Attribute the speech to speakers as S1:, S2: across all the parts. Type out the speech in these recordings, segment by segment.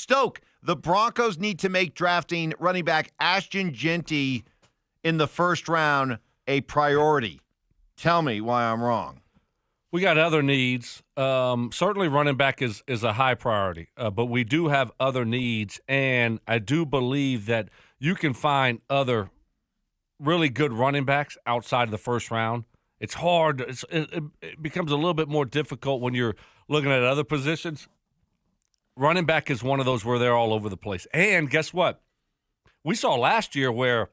S1: Stoke, the Broncos need to make drafting running back Ashton Jeanty in the first round a priority. Tell me why I'm wrong.
S2: We got other needs. Certainly running back is a high priority, but we do have other needs, and I do believe that you can find other really good running backs outside of the first round. It's hard. It becomes a little bit more difficult when you're looking at other positions. Running back is one of those where they're all over the place. And guess what? We saw last year where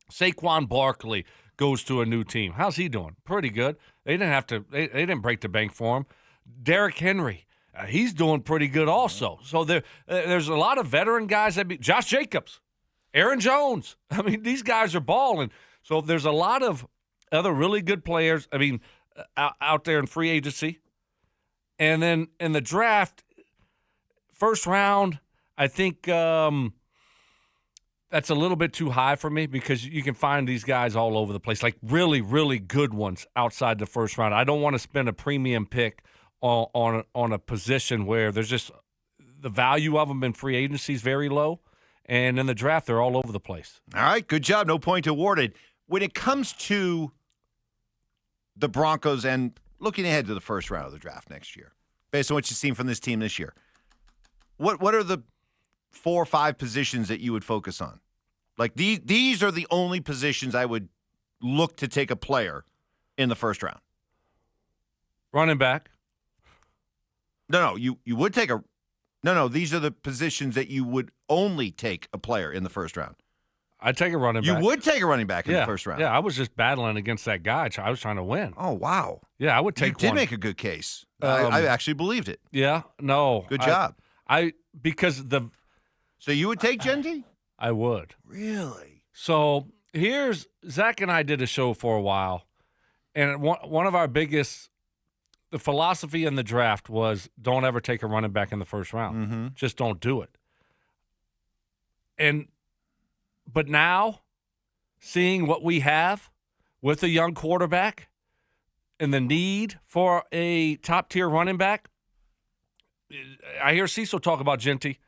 S2: Saquon Barkley goes to a new team. How's he doing? Pretty good. They didn't break the bank for him. Derrick Henry, he's doing pretty good also. So there's a lot of veteran guys. Josh Jacobs, Aaron Jones. I mean, these guys are balling. So there's a lot of other really good players, out there in free agency. And then in the draft, first round, I think that's a little bit too high for me because you can find these guys all over the place, like really, really good ones outside the first round. I don't want to spend a premium pick on a position where there's just the value of them in free agency is very low, and in the draft they're all over the place.
S1: All right, good job. No point awarded. When it comes to the Broncos and looking ahead to the first round of the draft next year, based on what you've seen from this team this year, what are the 4 or 5 positions that you would focus on? Like these are the only positions I would look to take a player in the first round.
S2: Running back.
S1: No, you would take a – no, these are the positions that you would only take a player in the first round.
S2: I'd take a running back.
S1: You would take a running back in the first round?
S2: Yeah, I was just battling against that guy. I was trying to win.
S1: Oh, wow.
S2: Yeah, I would take one.
S1: You did make a good case. I actually believed it.
S2: Yeah, no.
S1: Good job.
S2: So
S1: you would take Jeanty?
S2: I would.
S1: Really?
S2: So Zach and I did a show for a while, and one of our biggest – the philosophy in the draft was don't ever take a running back in the first round.
S1: Mm-hmm.
S2: Just don't do it. But now, seeing what we have with a young quarterback and the need for a top-tier running back, I hear Cecil talk about Jeanty,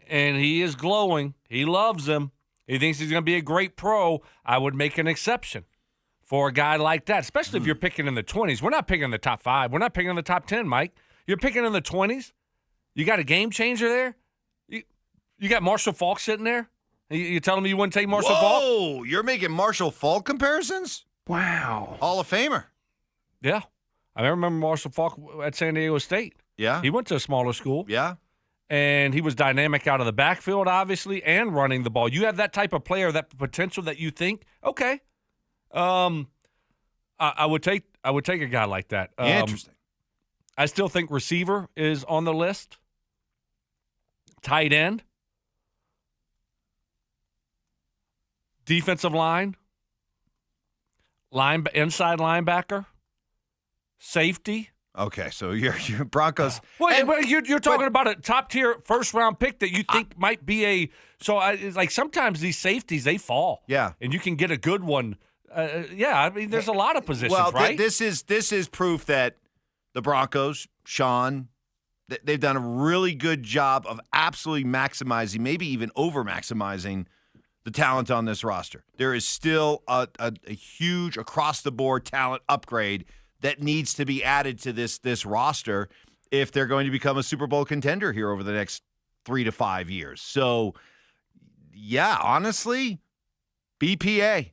S2: and he is glowing. He loves him. He thinks he's going to be a great pro. I would make an exception for a guy like that, especially if you're picking in the 20s. We're not picking in the top 5. We're not picking in the top 10, Mike. You're picking in the 20s. You got a game changer there. You got Marshall Faulk sitting there. You telling me you wouldn't take Marshall Faulk?
S1: Oh, you're making Marshall Faulk comparisons?
S2: Wow.
S1: Hall of Famer.
S2: Yeah. I remember Marshall Faulk at San Diego State.
S1: Yeah.
S2: He went to a smaller school.
S1: Yeah.
S2: And he was dynamic out of the backfield, obviously, and running the ball. You have that type of player, that potential that you think, okay, I would take a guy like that.
S1: Interesting.
S2: I still think receiver is on the list. Tight end. Defensive line. Inside linebacker. Safety.
S1: Okay, so you're Broncos.
S2: You're talking about a top-tier first-round pick that you think might be a – so it's like sometimes these safeties, they fall.
S1: Yeah.
S2: And you can get a good one. There's a lot of positions, right?
S1: This is proof that the Broncos, Sean, they've done a really good job of absolutely maximizing, maybe even over-maximizing the talent on this roster. There is still a huge across-the-board talent upgrade that needs to be added to this roster if they're going to become a Super Bowl contender here over the next 3 to 5 years. So, yeah, honestly, BPA,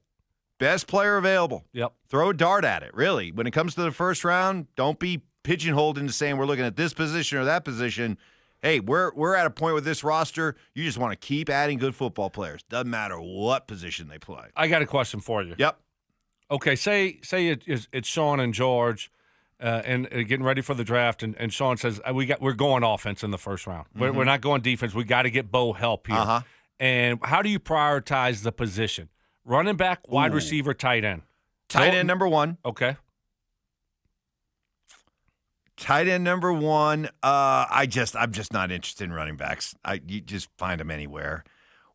S1: best player available.
S2: Yep.
S1: Throw a dart at it, really. When it comes to the first round, don't be pigeonholed into saying we're looking at this position or that position. Hey, we're at a point with this roster, you just want to keep adding good football players. Doesn't matter what position they play.
S2: I got a question for you.
S1: Yep.
S2: Okay, say it's Sean and George and getting ready for the draft, and Sean says, we're going offense in the first round. Mm-hmm. We're not going defense. We got to get Bo help here.
S1: Uh-huh.
S2: And how do you prioritize the position? Running back, wide receiver, tight end.
S1: Tight end number 1.
S2: Okay.
S1: Tight end number 1. I'm just not interested in running backs. You just find them anywhere.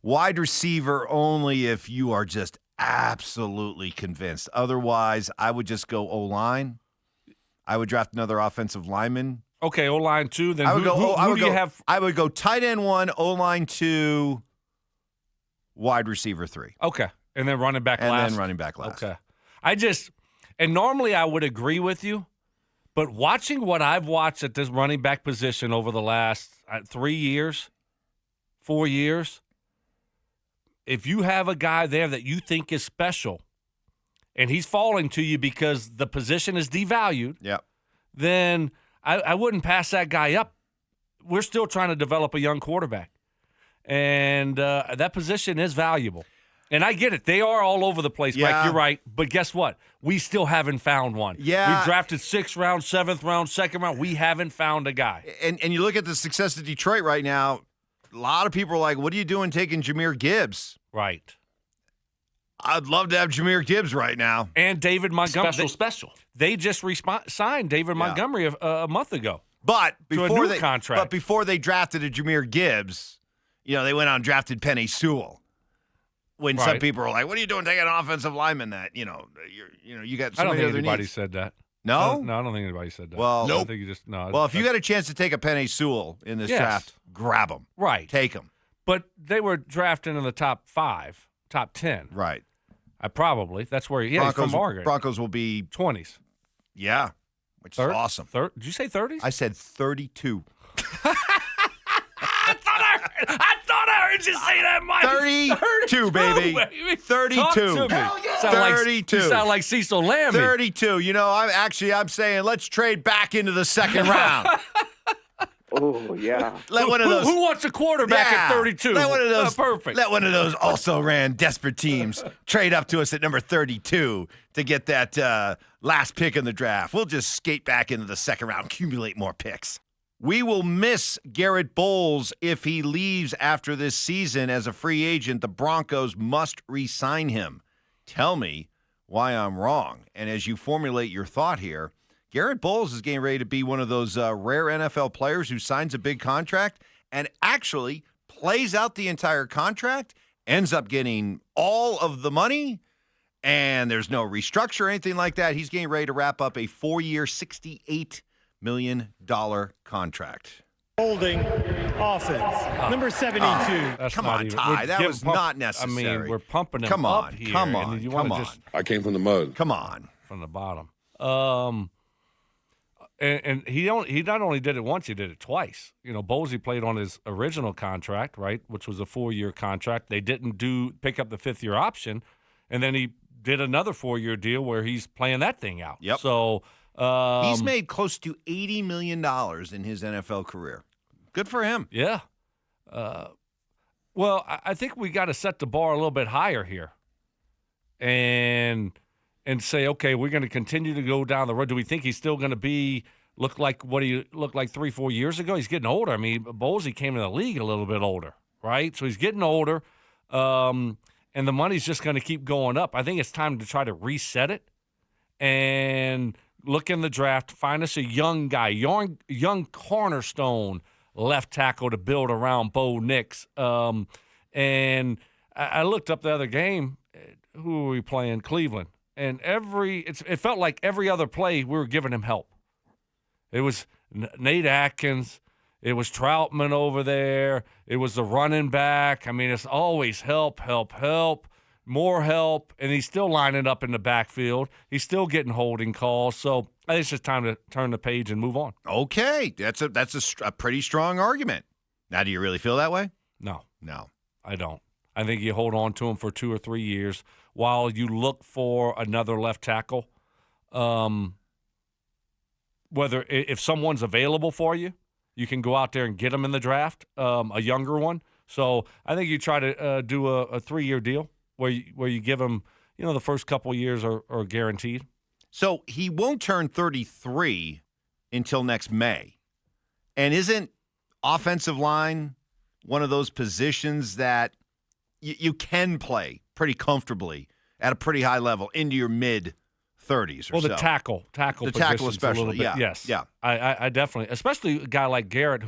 S1: Wide receiver only if you are just absolutely convinced. Otherwise, I would just go O-line. I would draft another offensive lineman
S2: Okay, O-line 2. Then
S1: I would
S2: who do you have?
S1: I would go tight end 1, O-line 2, wide receiver 3.
S2: Okay, and then running back last.
S1: And then running back last.
S2: Okay. And normally I would agree with you, but watching what I've watched at this running back position over the last 3 years, 4 years, if you have a guy there that you think is special and he's falling to you because the position is devalued, then I wouldn't pass that guy up. We're still trying to develop a young quarterback, and that position is valuable. And I get it. They are all over the place, Mike. You're right. But guess what? We still haven't found one.
S1: Yeah.
S2: We've drafted 6th round, 7th round, 2nd round. We haven't found a guy.
S1: And you look at the success of Detroit right now, a lot of people are like, what are you doing taking Jahmyr Gibbs?
S2: Right.
S1: I'd love to have Jahmyr Gibbs right now.
S2: And David Montgomery.
S3: Special.
S2: They just signed David Montgomery a month ago.
S1: But before
S2: contract.
S1: But before they drafted a Jahmyr Gibbs, they went out and drafted Penei Sewell. When some people are like, "What are you doing taking an offensive lineman?" That you got so many other needs. I don't
S2: think anybody said that.
S1: No,
S2: I don't think anybody said that.
S1: Well,
S2: I think you just no.
S1: Well, if you got a chance to take a Penei Sewell in this draft, grab him.
S2: Right,
S1: take him.
S2: But they were drafting in the top 5, top 10.
S1: Right.
S2: That's where he's from Oregon.
S1: Broncos will be
S2: 20s.
S1: Yeah, which is awesome.
S2: Did you say 30s?
S1: I said 32.
S2: I thought I heard you say that, Mike.
S1: 32, baby. 32.
S2: Talk to me.
S1: Yeah. 32.
S2: You sound like Cecil Lamb.
S1: 32. I'm saying let's trade back into the second round.
S3: Oh, yeah.
S1: Let one of those.
S2: Who wants a quarterback at 32?
S1: Let one of those.
S2: Perfect.
S1: Let one of those also ran desperate teams trade up to us at number 32 to get that last pick in the draft. We'll just skate back into the second round, accumulate more picks. We will miss Garrett Bolles if he leaves after this season as a free agent. The Broncos must re-sign him. Tell me why I'm wrong. And as you formulate your thought here, Garrett Bolles is getting ready to be one of those rare NFL players who signs a big contract and actually plays out the entire contract, ends up getting all of the money, and there's no restructure or anything like that. He's getting ready to wrap up a 4-year, $68 million contract.
S4: Holding offense, number 72.
S1: Come on, Ty. That was not necessary.
S2: I mean, we're pumping him up here.
S1: Come on.
S5: I came from the mud.
S1: Come on.
S2: From the bottom. And he not only did it once, he did it twice. Boise played on his original contract, right, which was a 4-year contract. They didn't pick up the 5th-year option, and then he did another 4-year deal where he's playing that thing out.
S1: Yep.
S2: So
S1: he's made close to $80 million in his NFL career. Good for him.
S2: Yeah. Well, I think we got to set the bar a little bit higher here, and say, okay, we're going to continue to go down the road. Do we think he's still going to look like what he looked like 3-4 years ago? He's getting older. I mean, Boise came in the league a little bit older, right? So he's getting older, and the money's just going to keep going up. I think it's time to try to reset it and look in the draft, find us a young guy, young cornerstone left tackle to build around Bo Nix. And I looked up the other game. Who were we playing? Cleveland. And it felt like every other play we were giving him help. It was Nate Atkins. It was Troutman over there. It was the running back. I mean, it's always help, more help, and he's still lining up in the backfield. He's still getting holding calls. So I think it's just time to turn the page and move on.
S1: Okay, that's a pretty strong argument. Now, do you really feel that way?
S2: No,
S1: I
S2: don't. I think you hold on to him for 2 or 3 years while you look for another left tackle. Whether if someone's available for you, you can go out there and get him in the draft, a younger one. So I think you try to do a 3-year deal where you give him, the first couple of years are guaranteed.
S1: So he won't turn 33 until next May. And isn't offensive line one of those positions that you can play pretty comfortably at a pretty high level into your mid-30s or so?
S2: Well, the tackle
S1: especially, yeah.
S2: Yes.
S1: Yeah.
S2: I definitely, especially a guy like Garrett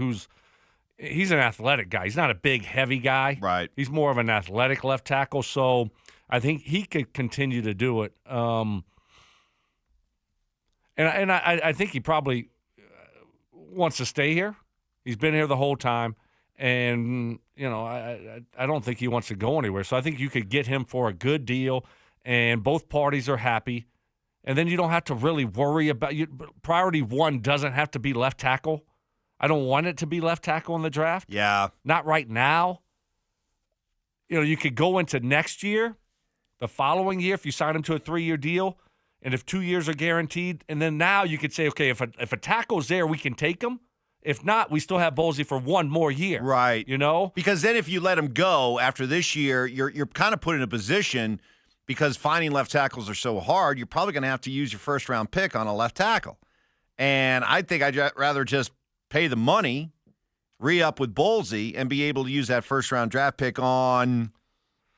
S2: he's an athletic guy. He's not a big, heavy guy.
S1: Right.
S2: He's more of an athletic left tackle, so I think he could continue to do it. And I think he probably wants to stay here. He's been here the whole time. And, I don't think he wants to go anywhere. So I think you could get him for a good deal, and both parties are happy. And then you don't have to really worry about priority one doesn't have to be left tackle. I don't want it to be left tackle in the draft.
S1: Yeah.
S2: Not right now. You could go into next year, the following year, if you sign him to a 3-year deal, and if 2 years are guaranteed, and then now you could say, okay, if a tackle's there, we can take him. If not, we still have Bolles for one more year.
S1: Right.
S2: Because
S1: then if you let him go after this year, you're kind of put in a position, because finding left tackles are so hard, you're probably going to have to use your first-round pick on a left tackle. And I think I'd rather just pay the money, re-up with Bolles, and be able to use that first-round draft pick on,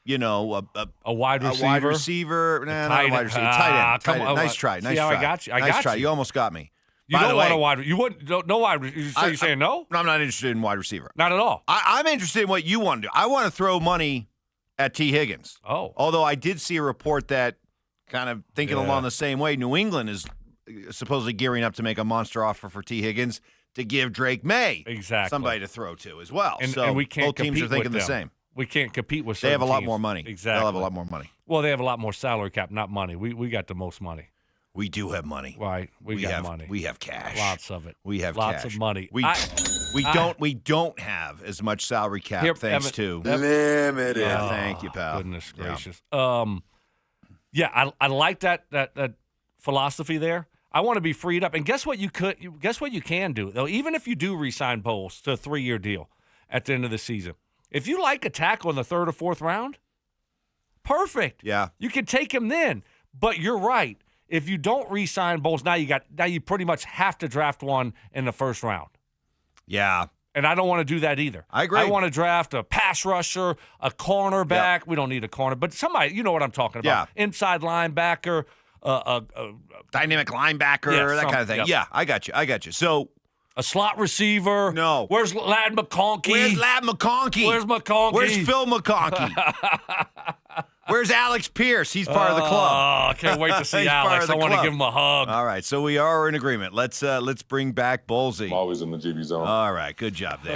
S2: a wide receiver.
S1: A wide receiver. Nah, not a wide receiver. Tight end. Nice try. Nice try.
S2: I got you.
S1: Nice try. You almost got me.
S2: You
S1: By
S2: don't
S1: the
S2: want
S1: way,
S2: a wide. You wouldn't. No wide. You're saying no?
S1: I'm not interested in wide receiver.
S2: Not at all.
S1: I'm interested in what you want to do. I want to throw money at T. Higgins.
S2: Oh.
S1: Although I did see a report that kind of thinking along the same way. New England is supposedly gearing up to make a monster offer for T. Higgins to give Drake May somebody to throw to as well.
S2: And we can't
S1: both teams are thinking the same.
S2: We can't compete with.
S1: They have a lot
S2: teams.
S1: more money.
S2: Exactly.
S1: They'll have a lot more money.
S2: Well, they have a lot more salary cap, not money. We got the most money.
S1: We do have money.
S2: Right. We got money.
S1: We have cash.
S2: Lots of it.
S1: We have
S2: lots
S1: cash.
S2: of money.
S1: We don't have as much salary cap thanks to
S5: limited.
S1: Yeah, thank you, pal.
S2: Goodness gracious. Yeah, I like that philosophy there. I want to be freed up. And guess what you can do, though, even if you do re-sign Bolles to a 3-year deal at the end of the season. If you like a tackle in the 3rd or 4th round, perfect.
S1: Yeah.
S2: You can take him then. But you're right. If you don't re-sign Bolles, now you pretty much have to draft one in the 1st round.
S1: Yeah.
S2: And I don't want to do that either.
S1: I agree.
S2: I want to draft a pass rusher, a cornerback.
S1: Yeah.
S2: We don't need a corner, but somebody, you know what I'm talking about.
S1: Yeah.
S2: Inside linebacker,
S1: dynamic linebacker, that kind of thing.
S2: Yep.
S1: Yeah, I got you. So
S2: a slot receiver.
S1: No.
S2: Where's Ladd McConkey?
S1: Where's Ladd McConkey?
S2: Where's McConkey?
S1: Where's Phil McConkey? Where's Alex Pierce? He's part of the club.
S2: Oh, I can't wait to see Alex. I want to give him a hug.
S1: All right, so we are in agreement. Let's bring back Bolles.
S5: I'm always in the GB zone.
S1: All right, good job there.